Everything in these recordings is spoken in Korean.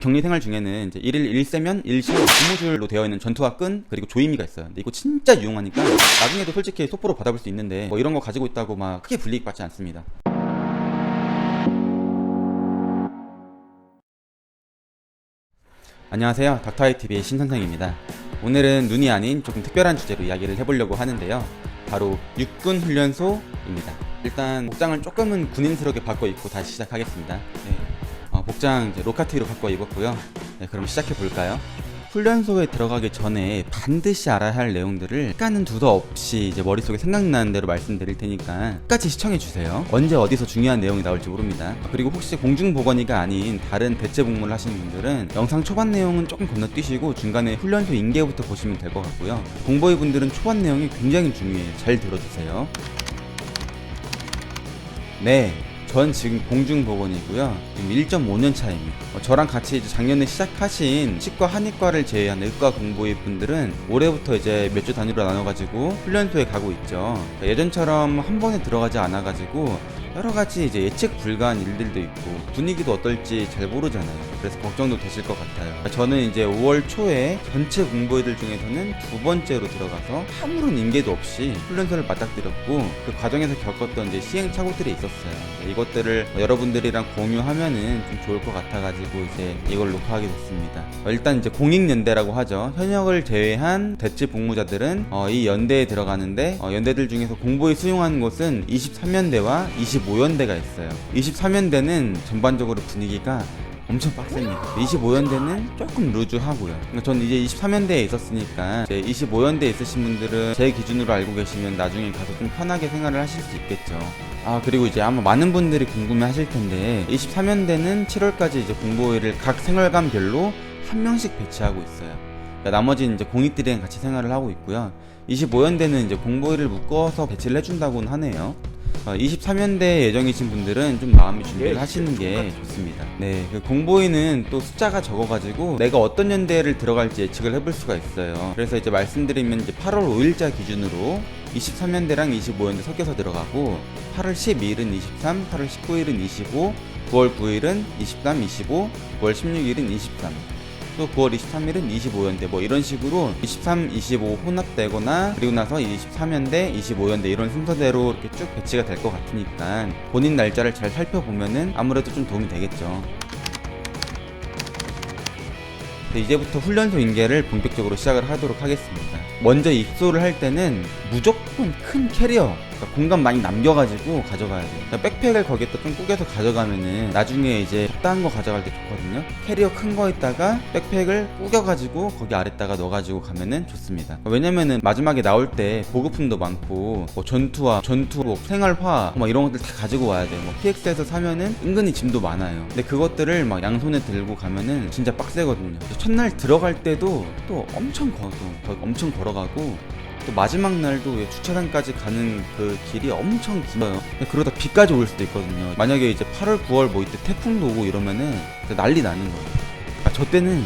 격리 생활 중에는 이제 1일 1세면 1시 고무줄로 되어 있는 전투화 끈 그리고 조이미가 있어요. 근데 이거 진짜 유용하니까 나중에도 솔직히 소포로 받아볼 수 있는데 뭐 이런 거 가지고 있다고 막 크게 불이익 받지 않습니다. 안녕하세요, 닥터아이TV의 신선생입니다. 오늘은 눈이 아닌 조금 특별한 주제로 이야기를 해보려고 하는데요, 바로 육군훈련소입니다. 일단 복장을 조금은 군인스럽게 바꿔 입고 다시 시작하겠습니다. 복장 이제 로카티로 바꿔 입었고요. 그럼 시작해 볼까요? 훈련소에 들어가기 전에 반드시 알아야 할 내용들을 약간은 두서 없이 이제 머릿속에 생각나는 대로 말씀드릴 테니까 끝까지 시청해 주세요. 언제 어디서 중요한 내용이 나올지 모릅니다. 그리고 혹시 공중보건이가 아닌 다른 대체 복무를 하시는 분들은 영상 초반 내용은 조금 건너뛰시고 중간에 훈련소 인계부터 보시면 될 것 같고요. 공보위 분들은 초반 내용이 굉장히 중요해요. 잘 들어주세요. 네, 전 지금 공중보건이고요. 지금 1.5년 차입니다. 저랑 같이 이제 작년에 시작하신 치과 한의과를 제외한 의과 공보위 분들은 올해부터 이제 몇 주 단위로 나눠가지고 훈련소에 가고 있죠. 예전처럼 한 번에 들어가지 않아가지고 여러 가지 이제 예측 불가한 일들도 있고 분위기도 어떨지 잘 모르잖아요. 그래서 걱정도 되실 것 같아요. 저는 이제 5월 초에 전체 공보위들 중에서는 두 번째로 들어가서 아무런 인계도 없이 훈련소를 맞닥뜨렸고 그 과정에서 겪었던 이제 시행착오들이 있었어요. 이것들을 여러분들이랑 공유하면은 좀 좋을 것 같아가지고 이제 이걸 녹화하게 됐습니다. 일단 이제 공익연대라고 하죠. 현역을 제외한 대체 복무자들은 이 연대에 들어가는데 연대들 중에서 공보위 수용하는 곳은 23연대와 25연대가 있어요. 23연대는 전반적으로 분위기가 엄청 빡셉니다. 25연대는 조금 루즈하고요. 그러니까 저는 이제 23연대에 있었으니까 이제 25연대에 있으신 분들은 제 기준으로 알고 계시면 나중에 가서 좀 편하게 생활을 하실 수 있겠죠. 그리고 이제 아마 많은 분들이 궁금해 하실 텐데 23연대는 7월까지 이제 공보위를 각 생활관별로 한 명씩 배치하고 있어요. 그러니까 나머지는 이제 공익들이랑 같이 생활을 하고 있고요. 25연대는 이제 공보위를 묶어서 배치를 해준다고는 하네요. 23연대 예정이신 분들은 좀 마음의 준비를 하시는 게 좋습니다. 네, 그 공보위는 또 숫자가 적어가지고 내가 어떤 연대를 들어갈지 예측을 해볼 수가 있어요. 그래서 이제 말씀드리면 이제 8월 5일자 기준으로 23연대랑 25연대 섞여서 들어가고 8월 12일은 23, 8월 19일은 25, 9월 9일은 23, 25, 9월 16일은 23, 또 9월 23일은 25연대 뭐 이런 식으로 23, 25 혼합되거나 그리고 나서 23연대, 25연대 이런 순서대로 이렇게 쭉 배치가 될 것 같으니까 본인 날짜를 잘 살펴보면은 아무래도 좀 도움이 되겠죠. 이제부터 훈련소 인계를 본격적으로 시작을 하도록 하겠습니다. 먼저 입소를 할 때는 무조건 큰 캐리어, 그러니까 공간 많이 남겨가지고 가져가야 돼요. 그러니까 백팩을 거기에다 좀 꾸겨서 가져가면은 나중에 이제 적당한 거 가져갈 때 좋거든요. 캐리어 큰 거에다가 백팩을 꾸겨가지고 거기 아래다가 넣어가지고 가면은 좋습니다. 왜냐면은 마지막에 나올 때 보급품도 많고 뭐 전투화, 뭐 생활화 뭐 이런 것들 다 가지고 와야 돼요. 뭐 PX에서 사면은 은근히 짐도 많아요. 근데 그것들을 막 양손에 들고 가면은 진짜 빡세거든요. 첫날 들어갈 때도 또 엄청 걸어가고 또 마지막 날도 주차장까지 가는 그 길이 엄청 길어요. 그러다 비까지 올 수도 있거든요. 만약에 이제 8월, 9월 뭐 이때 태풍도 오고 이러면은 난리 나는 거예요. 저 때는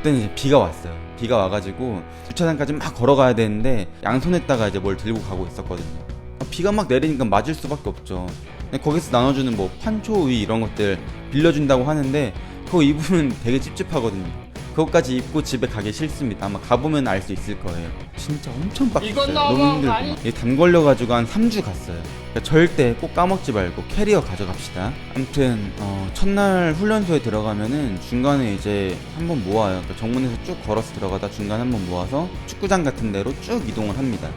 이제 비가 왔어요. 비가 와가지고 주차장까지 막 걸어가야 되는데 양손에다가 이제 뭘 들고 가고 있었거든요. 비가 막 내리니까 맞을 수밖에 없죠. 거기서 나눠주는 뭐 판초우위 이런 것들 빌려준다고 하는데 그거 입으면 되게 찝찝하거든요. 그것까지 입고 집에 가기 싫습니다. 아마 가보면 알 수 있을 거예요. 진짜 엄청 빡셌어요. 너무 힘들고 담 걸려가지고 한 3주 갔어요. 그러니까 절대 꼭 까먹지 말고 캐리어 가져갑시다. 아무튼 첫날 훈련소에 들어가면은 중간에 이제 한번 모아요. 그러니까 정문에서 쭉 걸어서 들어가다 중간에 한번 모아서 축구장 같은 데로 쭉 이동을 합니다.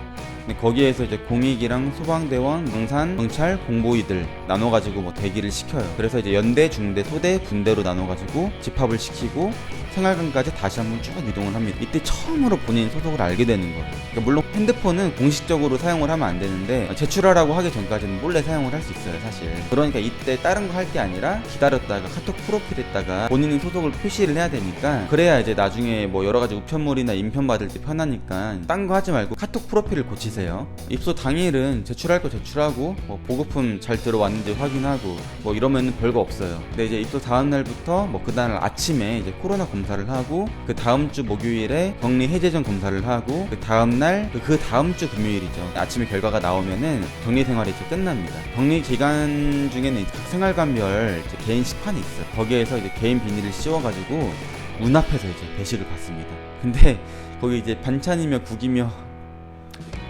거기에서 이제 공익이랑 소방대원, 경산, 경찰, 공보위들 나눠가지고 뭐 대기를 시켜요. 그래서 이제 연대, 중대, 소대, 군대로 나눠가지고 집합을 시키고 생활관까지 다시 한번 쭉 이동을 합니다. 이때 처음으로 본인 소속을 알게 되는 거예요. 그러니까 물론 핸드폰은 공식적으로 사용을 하면 안 되는데 제출하라고 하기 전까지는 몰래 사용을 할 수 있어요, 사실. 그러니까 이때 다른 거 할 게 아니라 기다렸다가 카톡 프로필에다가 본인의 소속을 표시를 해야 되니까 그래야 이제 나중에 뭐 여러 가지 우편물이나 인편 받을 때 편하니까 딴 거 하지 말고 카톡 프로필을 고치세요. 입소 당일은 제출할 거 제출하고 뭐 보급품 잘 들어왔는지 확인하고 뭐 이러면 별거 없어요. 근데 이제 입소 다음 날부터 뭐 그날 아침에 이제 코로나 검사 검사를 하고 그 다음 주 목요일에 격리 해제 전 검사를 하고 그 다음 날 그 다음 주 금요일이죠. 아침에 결과가 나오면은 격리 생활이 이제 끝납니다. 격리 기간 중에는 각 생활관별 이제 개인 식판이 있어요. 거기에서 이제 개인 비닐을 씌워가지고 문 앞에서 이제 배식을 받습니다. 근데 거기 이제 반찬이며 국이며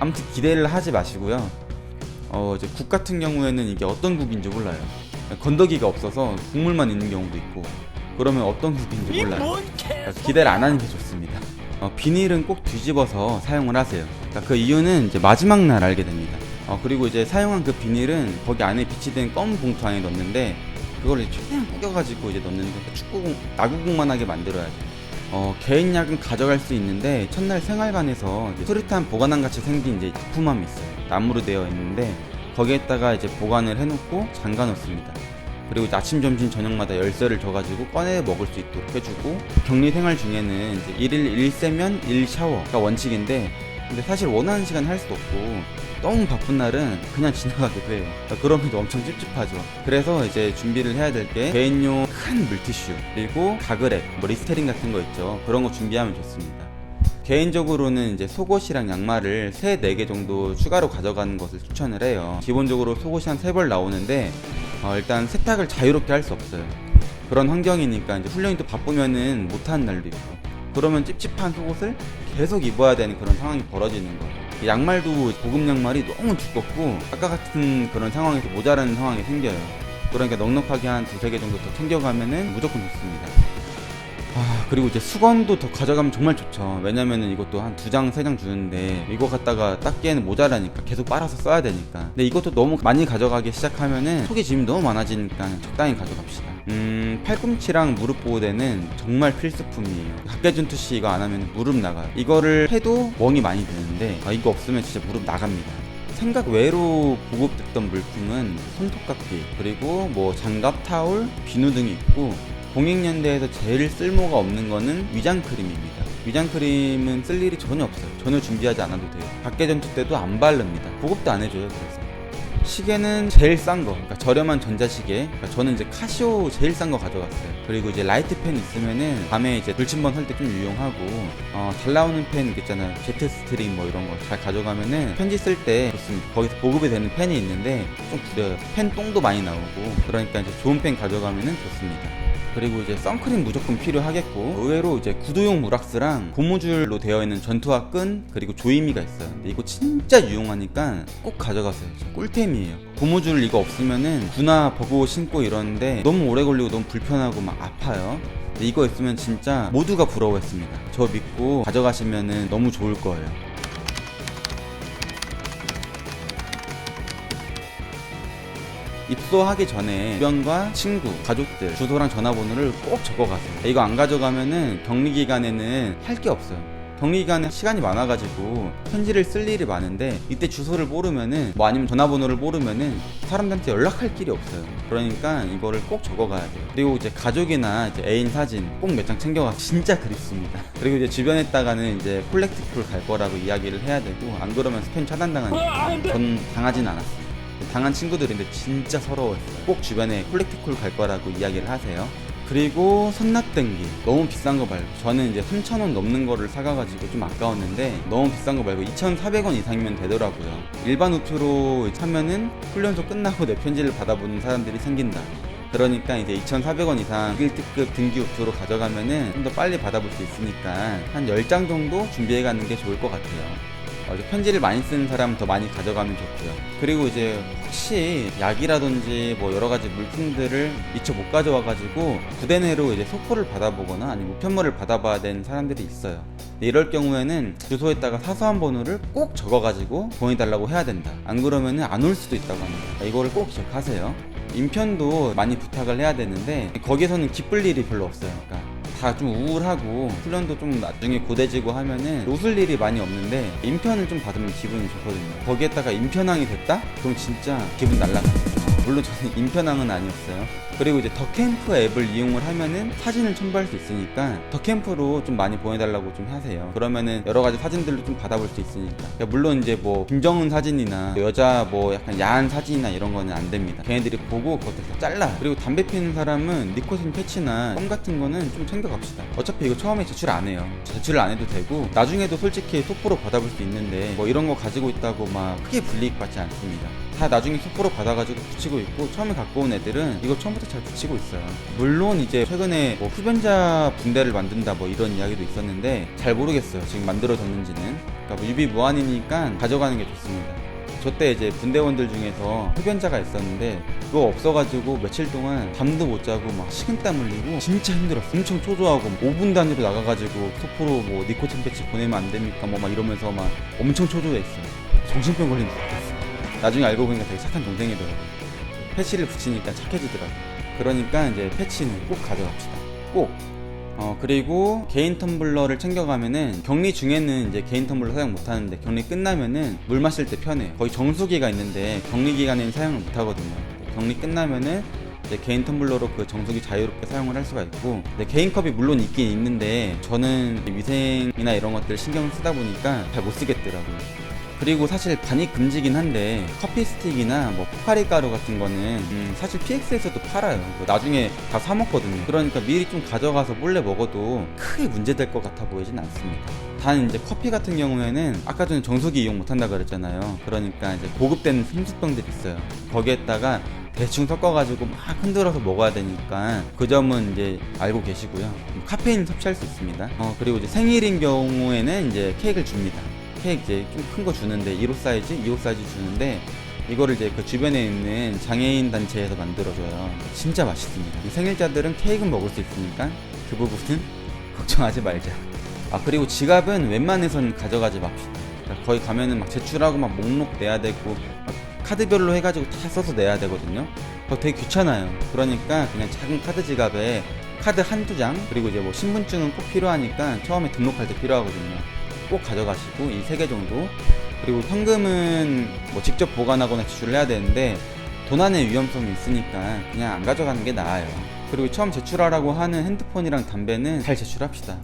아무튼 기대를 하지 마시고요. 이제 국 같은 경우에는 이게 어떤 국인지 몰라요. 건더기가 없어서 국물만 있는 경우도 있고 그러면 어떤 국인지 몰라요. 그래서 기대를 안 하는 게 좋습니다. 비닐은 꼭 뒤집어서 사용을 하세요. 그러니까 그 이유는 이제 마지막 날 알게 됩니다. 그리고 이제 사용한 그 비닐은 거기 안에 비치된 검은 봉투 안에 넣는데 그걸 이제 최대한 구겨가지고 이제 넣는데 축구공, 야구공만하게 만들어야 돼요. 개인 약은 가져갈 수 있는데 첫날 생활관에서 이제 수류탄 보관함 같이 생긴 이제 부품함이 있어요. 나무로 되어 있는데 거기에다가 이제 보관을 해놓고 잠가 놓습니다. 그리고 이제 아침, 점심, 저녁마다 열쇠를 줘가지고 꺼내 먹을 수 있도록 해주고 격리 생활 중에는 이제 1일 1세면 1샤워가 원칙인데 근데 사실 원하는 시간 할 수도 없고 너무 바쁜 날은 그냥 지나가기도 해요. 그러면 엄청 찝찝하죠. 그래서 이제 준비를 해야 될 게 개인용 큰 물티슈 그리고 가글액, 뭐 리스테린 같은 거 있죠. 그런 거 준비하면 좋습니다. 개인적으로는 이제 속옷이랑 양말을 3-4개 정도 추가로 가져가는 것을 추천을 해요. 기본적으로 속옷이 한 3벌 나오는데 일단 세탁을 자유롭게 할 수 없어요. 그런 환경이니까 이제 훈련이 또 바쁘면은 못하는 날도 있고 그러면 찝찝한 속옷을 계속 입어야 되는 그런 상황이 벌어지는 거예요. 양말도 고급 양말이 너무 두껍고 아까 같은 그런 상황에서 모자라는 상황이 생겨요. 그러니까 넉넉하게 한 2-3개 정도 더 챙겨가면은 무조건 좋습니다. 그리고 이제 수건도 더 가져가면 정말 좋죠. 왜냐면은 이것도 한 2장 3장 주는데 이거 갖다가 닦기에는 모자라니까 계속 빨아서 써야 되니까. 근데 이것도 너무 많이 가져가기 시작하면은 속에 짐이 너무 많아지니까 적당히 가져갑시다. 팔꿈치랑 무릎 보호대는 정말 필수품이에요. 각개전투시 이거 안 하면 무릎 나가요. 이거를 해도 멍이 많이 드는데 이거 없으면 진짜 무릎 나갑니다. 생각 외로 보급됐던 물품은 손톱깎이 그리고 뭐 장갑, 타올, 비누 등이 있고 공익연대에서 제일 쓸모가 없는 거는 위장크림입니다. 위장크림은 쓸 일이 전혀 없어요. 전혀 준비하지 않아도 돼요. 각개전투 때도 안 바릅니다. 보급도 안 해줘요. 그래서 시계는 제일 싼 거, 그러니까 저렴한 전자시계. 그러니까 저는 이제 카시오 제일 싼 거 가져갔어요. 그리고 이제 라이트 펜 있으면은 밤에 이제 불침번 할 때 좀 유용하고 잘 나오는 펜 있잖아요. 제트 스트림 뭐 이런 거 잘 가져가면은 편지 쓸 때 좋습니다. 거기서 보급이 되는 펜이 있는데 좀 구려요. 펜 똥도 많이 나오고 그러니까 이제 좋은 펜 가져가면은 좋습니다. 그리고 이제 선크림 무조건 필요하겠고 의외로 이제 구도용 무락스랑 고무줄로 되어 있는 전투화 끈 그리고 조이미가 있어요. 근데 이거 진짜 유용하니까 꼭 가져가세요. 꿀템이에요. 고무줄 이거 없으면은 구나 버거 신고 이러는데 너무 오래 걸리고 너무 불편하고 막 아파요. 근데 이거 있으면 진짜 모두가 부러워했습니다. 저 믿고 가져가시면은 너무 좋을 거예요. 입소하기 전에 주변과 친구, 가족들 주소랑 전화번호를 꼭 적어가세요. 이거 안 가져가면은 격리 기간에는 할 게 없어요. 격리 기간에 시간이 많아가지고 편지를 쓸 일이 많은데 이때 주소를 모르면은 뭐 아니면 전화번호를 모르면은 사람들한테 연락할 길이 없어요. 그러니까 이거를 꼭 적어가야 돼요. 그리고 이제 가족이나 이제 애인 사진 꼭 몇 장 챙겨가. 진짜 그립습니다. 그리고 이제 주변에다가는 이제 콜렉티풀 갈 거라고 이야기를 해야 되고 안 그러면 스팸 차단당하니까. 전 당하진 않았어요. 당한 친구들인데 진짜 서러워했어요. 꼭 주변에 콜렉티콜 갈 거라고 이야기를 하세요. 그리고 선납등기 너무 비싼 거 말고 저는 이제 3,000원 넘는 거를 사가가지고 좀 아까웠는데 너무 비싼 거 말고 2,400원 이상이면 되더라고요. 일반 우표로 사면은 훈련소 끝나고 내 편지를 받아보는 사람들이 생긴다. 그러니까 이제 2,400원 이상 1등급 등기 우표로 가져가면은 좀 더 빨리 받아볼 수 있으니까 한 10장 정도 준비해가는 게 좋을 것 같아요. 편지를 많이 쓰는 사람은 더 많이 가져가면 좋고요. 그리고 이제 혹시 약이라든지 뭐 여러가지 물품들을 미처 못 가져와가지고 부대 내로 이제 소포를 받아보거나 아니면 우편물을 받아봐야 되는 사람들이 있어요. 이럴 경우에는 주소에다가 사소한 번호를 꼭 적어가지고 보내달라고 해야 된다. 안 그러면은 안 올 수도 있다고 합니다. 이거를 꼭 기억하세요. 인편도 많이 부탁을 해야 되는데 거기에서는 기쁠 일이 별로 없어요. 그러니까 다 좀 우울하고 훈련도 좀 나중에 고돼지고 하면은 웃을 일이 많이 없는데 인편을 좀 받으면 기분이 좋거든요. 거기에다가 인편왕이 됐다? 그럼 진짜 기분 날라가요. 물론 저는 인편왕은 아니었어요. 그리고 이제 더캠프 앱을 이용을 하면은 사진을 첨부할 수 있으니까 더캠프로 좀 많이 보내달라고 좀 하세요. 그러면은 여러 가지 사진들도 좀 받아볼 수 있으니까. 그러니까 물론 이제 뭐 김정은 사진이나 여자 뭐 약간 야한 사진이나 이런 거는 안 됩니다. 걔네들이 보고 그것도 다 잘라. 그리고 담배 피우는 사람은 니코틴 패치나 껌 같은 거는 좀 챙겨갑시다. 어차피 이거 처음에 제출 안 해요. 제출을 안 해도 되고 나중에도 솔직히 소포로 받아볼 수 있는데 뭐 이런 거 가지고 있다고 막 크게 불이익 받지 않습니다. 다 나중에 소포로 받아가지고 붙이고 있고 처음에 갖고 온 애들은 이거 처음부터 잘 붙이고 있어요. 물론 이제 최근에 뭐 흡연자 분대를 만든다 뭐 이런 이야기도 있었는데 잘 모르겠어요. 지금 만들어졌는지는. 그러니까 뭐 유비 무한이니까 가져가는 게 좋습니다. 저 때 이제 분대원들 중에서 흡연자가 있었는데 그거 없어가지고 며칠 동안 잠도 못 자고 막 식은땀 흘리고 진짜 힘들었어. 엄청 초조하고 5분 단위로 나가가지고 소포로 뭐 니코틴 패치 보내면 안 됩니까 뭐 막 이러면서 막 엄청 초조했어요. 정신병 걸린 줄 알았어. 나중에 알고 보니까 되게 착한 동생이더라고요. 패치를 붙이니까 착해지더라고요. 그러니까 이제 패치는 꼭 가져갑시다. 꼭. 그리고 개인 텀블러를 챙겨가면은 격리 중에는 이제 개인 텀블러 사용 못하는데 격리 끝나면은 물 마실 때 편해요. 거의 정수기가 있는데 격리 기간에는 사용을 못하거든요. 격리 끝나면은 이제 개인 텀블러로 그 정수기 자유롭게 사용을 할 수가 있고, 개인 컵이 물론 있긴 있는데 저는 위생이나 이런 것들 신경을 쓰다 보니까 잘 못 쓰겠더라고요. 그리고 사실 반입 금지긴 한데 커피 스틱이나 뭐 포카리 가루 같은 거는 사실 PX에서도 팔아요. 나중에 다 사 먹거든요. 그러니까 미리 좀 가져가서 몰래 먹어도 크게 문제될 것 같아 보이진 않습니다. 단 이제 커피 같은 경우에는 아까 전에 정수기 이용 못한다 그랬잖아요. 그러니까 이제 고급된 생수병들이 있어요. 거기에다가 대충 섞어가지고 막 흔들어서 먹어야 되니까 그 점은 이제 알고 계시고요. 카페인 섭취할 수 있습니다. 그리고 이제 생일인 경우에는 이제 케이크를 줍니다. 케이크 이제 좀 큰 거 주는데 1호 사이즈, 2호 사이즈 주는데 이거를 이제 그 주변에 있는 장애인 단체에서 만들어줘요. 진짜 맛있습니다. 생일자들은 케이크는 먹을 수 있으니까 그 부분은 걱정하지 말자. 그리고 지갑은 웬만해선 가져가지 맙시다. 그러니까 거기 가면은 막 제출하고 막 목록 내야 되고 막 카드별로 해가지고 다 써서 내야 되거든요. 그거 되게 귀찮아요. 그러니까 그냥 작은 카드 지갑에 카드 한두 장, 그리고 이제 뭐 신분증은 꼭 필요하니까 처음에 등록할 때 필요하거든요. 꼭 가져가시고 이 3개 정도. 그리고 현금은 뭐 직접 보관하거나 지출을 해야 되는데 도난의 위험성이 있으니까 그냥 안 가져가는 게 나아요. 그리고 처음 제출하라고 하는 핸드폰이랑 담배는 잘 제출합시다.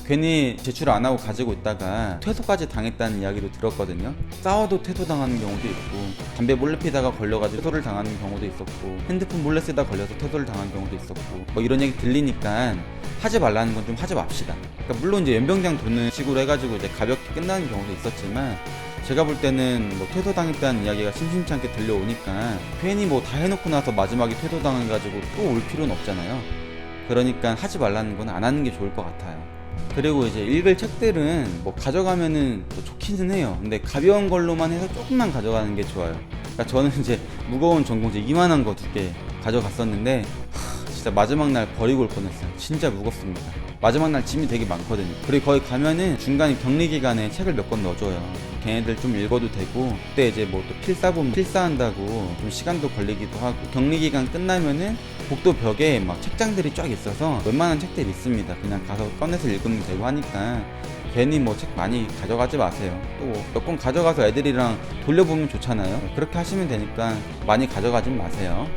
괜히 제출 안 하고 가지고 있다가 퇴소까지 당했다는 이야기도 들었거든요. 싸워도 퇴소당하는 경우도 있고, 담배 몰래 피다가 걸려가지고 퇴소를 당하는 경우도 있었고, 핸드폰 몰래 쓰다 걸려서 퇴소를 당한 경우도 있었고, 뭐 이런 얘기 들리니까 하지 말라는 건 좀 하지 맙시다. 그러니까 물론 이제 연병장 도는 식으로 해가지고 이제 가볍게 끝나는 경우도 있었지만, 제가 볼 때는 뭐 퇴소당했다는 이야기가 심심치 않게 들려오니까 괜히 뭐 다 해놓고 나서 마지막에 퇴소당해가지고 또 올 필요는 없잖아요. 그러니까 하지 말라는 건 안 하는 게 좋을 것 같아요. 그리고 이제 읽을 책들은 뭐 가져가면은 뭐 좋기는 해요. 근데 가벼운 걸로만 해서 조금만 가져가는 게 좋아요. 그러니까 저는 이제 무거운 전공지 이만한 거 2개 가져갔었는데 진짜 마지막 날 버리고 올 뻔했어요. 진짜 무겁습니다. 마지막 날 짐이 되게 많거든요. 그리고 거기 가면은 중간에 격리 기간에 책을 몇 권 넣어줘요. 걔네들 좀 읽어도 되고, 그때 이제 뭐 또 필사 보면 필사한다고 좀 시간도 걸리기도 하고, 격리 기간 끝나면은 복도 벽에 막 책장들이 쫙 있어서 웬만한 책들이 있습니다. 그냥 가서 꺼내서 읽으면 되고 하니까 괜히 뭐 책 많이 가져가지 마세요. 또 몇 권 가져가서 애들이랑 돌려보면 좋잖아요. 그렇게 하시면 되니까 많이 가져가지 마세요.